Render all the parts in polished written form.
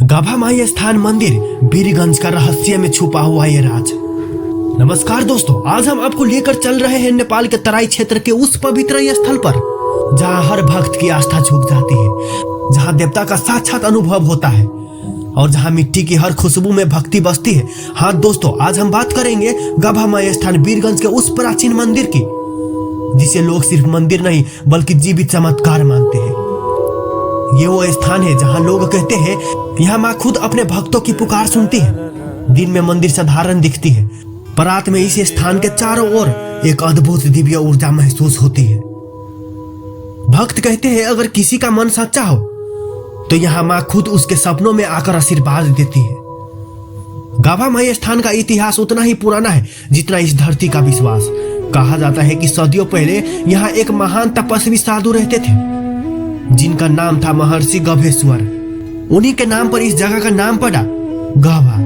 गाभा माई स्थान मंदिर बीरगंज का रहस्य में छुपा हुआ ये राज। नमस्कार दोस्तों, आज हम आपको लेकर चल रहे हैं नेपाल के तराई क्षेत्र के उस पवित्र स्थल पर जहां हर भक्त की आस्था झुक जाती है, जहां देवता का साक्षात अनुभव होता है और जहां मिट्टी की हर खुशबू में भक्ति बसती है। हाँ दोस्तों, आज हम बात करेंगे गाभा माई स्थान बीरगंज के उस प्राचीन मंदिर की जिसे लोग सिर्फ मंदिर नहीं बल्कि जीवित चमत्कार मानते हैं। ये वो स्थान है जहां लोग कहते हैं यहाँ माँ खुद अपने भक्तों की पुकार सुनती है। दिन में मंदिर साधारण दिखती है, पर रात में इस स्थान के चारों ओर एक अद्भुत दिव्य ऊर्जा महसूस होती है। भक्त कहते हैं अगर किसी का मन सच्चा हो तो यहाँ माँ खुद उसके सपनों में आकर आशीर्वाद देती है। गाभा माई स्थान का इतिहास उतना ही पुराना है जितना इस धरती का विश्वास। कहा जाता है कि सदियों पहले यहाँ एक महान तपस्वी साधु रहते थे जिनका नाम था महर्षि गभेश्वर। उन्हीं के नाम पर इस जगह का नाम पड़ा गाभा।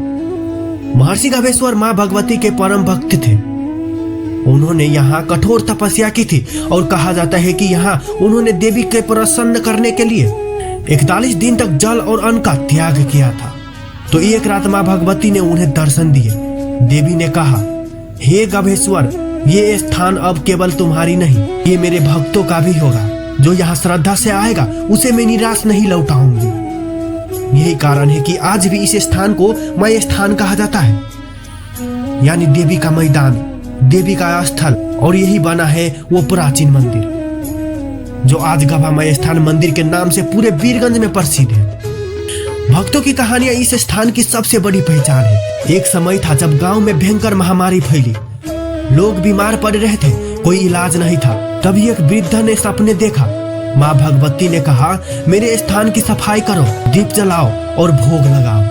महर्षि गभेश्वर माँ भगवती के परम भक्त थे। उन्होंने यहाँ कठोर तपस्या की थी और कहा जाता है कि यहाँ उन्होंने देवी के प्रसन्न करने के लिए 41 दिन तक जल और अन्न का त्याग किया था। तो एक रात माँ भगवती ने उन्हें दर्शन दिए। देवी ने कहा, हे गभेश्वर, ये स्थान अब केवल तुम्हारी नहीं, ये मेरे भक्तों का भी होगा। जो यहाँ श्रद्धा से आएगा उसे मैं निराश नहीं लौटाऊंगी। यही कारण है कि आज भी इस स्थान को माई स्थान कहा जाता है, यानी देवी का मैदान, देवी का स्थल। और यही बना है वो प्राचीन मंदिर जो आज गाभा माई स्थान मंदिर के नाम से पूरे बीरगंज में प्रसिद्ध है। भक्तों की कहानियां इस स्थान की सबसे बड़ी पहचान है। एक समय था जब गांव में भयंकर महामारी फैली, लोग बीमार पड़ रहे थे, कोई इलाज नहीं था। तभी एक वृद्ध ने सपने देखा। माँ भगवती ने कहा, मेरे स्थान की सफाई करो, दीप जलाओ और भोग लगाओ।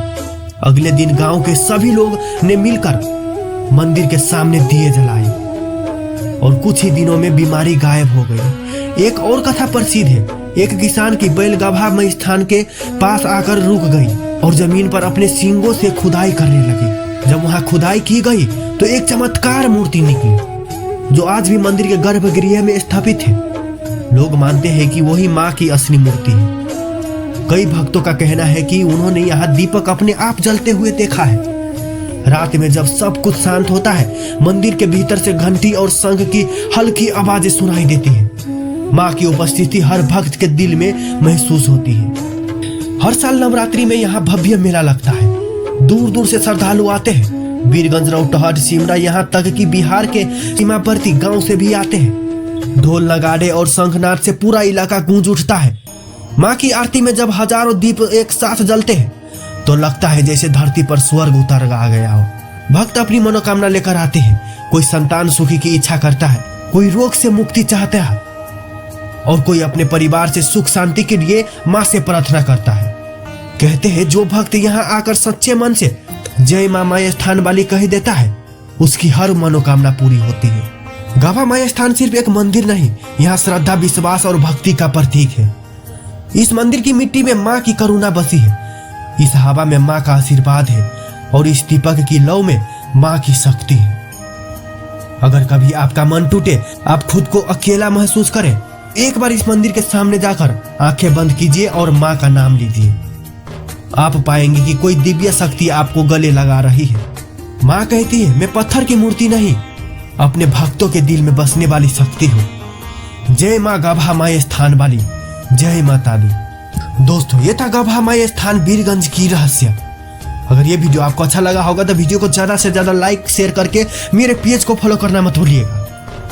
अगले दिन गांव के सभी लोग ने मिलकर मंदिर के सामने दिए जलाए और कुछ ही दिनों में बीमारी गायब हो गई। एक और कथा प्रसिद्ध है। एक किसान की बैल गाभा माई स्थान के पास आकर रुक गई और जमीन पर अपने सींगों से खुदाई करने लगी। जब वहां खुदाई की गई तो एक चमत्कार मूर्ति निकली जो आज भी मंदिर के गर्भगृह में स्थापित है। लोग मानते हैं कि वही माँ की असली मूर्ति है। कई भक्तों का कहना है कि उन्होंने यहाँ दीपक अपने आप जलते हुए देखा है। रात में जब सब कुछ शांत होता है, मंदिर के भीतर से घंटी और शंख की हल्की आवाजें सुनाई देती हैं। माँ की उपस्थिति हर भक्त के दिल में महसूस होती है। हर साल नवरात्रि में यहाँ भव्य मेला लगता है। दूर दूर से श्रद्धालु आते हैं। बीरगंज, रौटहट, सिमरा, यहाँ तक कि बिहार के सीमावर्ती गांव से भी आते हैं। ढोल नगाड़े और शंखनाद से पूरा इलाका गूंज उठता है। माँ की आरती में जब हजारों दीप एक साथ जलते हैं तो लगता है जैसे धरती पर स्वर्ग उतर आ गया हो। भक्त अपनी मनोकामना लेकर आते हैं। कोई संतान सुखी की इच्छा करता है, कोई रोग से मुक्ति चाहता है और कोई अपने परिवार से सुख शांति के लिए माँ से प्रार्थना करता है। कहते हैं जो भक्त यहाँ आकर सच्चे मन से जय माँ माई स्थान वाली कह देता है, उसकी हर मनोकामना पूरी होती है। गाभा माई स्थान सिर्फ एक मंदिर नहीं, यहाँ श्रद्धा, विश्वास और भक्ति का प्रतीक है। इस मंदिर की मिट्टी में माँ की करुणा बसी है, इस हवा में माँ का आशीर्वाद है और इस दीपक की लौ में माँ की शक्ति है। अगर कभी आपका मन टूटे, आप खुद को अकेला महसूस करें, एक बार इस मंदिर के सामने जाकर आंखें बंद कीजिए और माँ का नाम लीजिए। आप पाएंगे कि कोई दिव्य शक्ति आपको गले लगा रही है। माँ कहती है, मैं पत्थर की मूर्ति नहीं, अपने भक्तों के दिल में बसने वाली शक्ति हूँ। जय माँ गाभा माई स्थान वाली, जय माता दी। दोस्तों, ये था गाभा माई स्थान बीरगंज की रहस्य। अगर ये वीडियो आपको अच्छा लगा होगा तो वीडियो को ज्यादा से ज्यादा लाइक शेयर करके मेरे पेज को फॉलो करना मत भूलिएगा।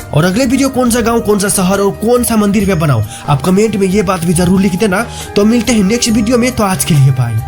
और अगले वीडियो कौन सा गांव, कौन सा शहर और कौन सा मंदिर पे बनाओ, आप कमेंट में ये बात भी जरूर लिख देना। तो मिलते हैं नेक्स्ट वीडियो में। तो आज के लिए बाय।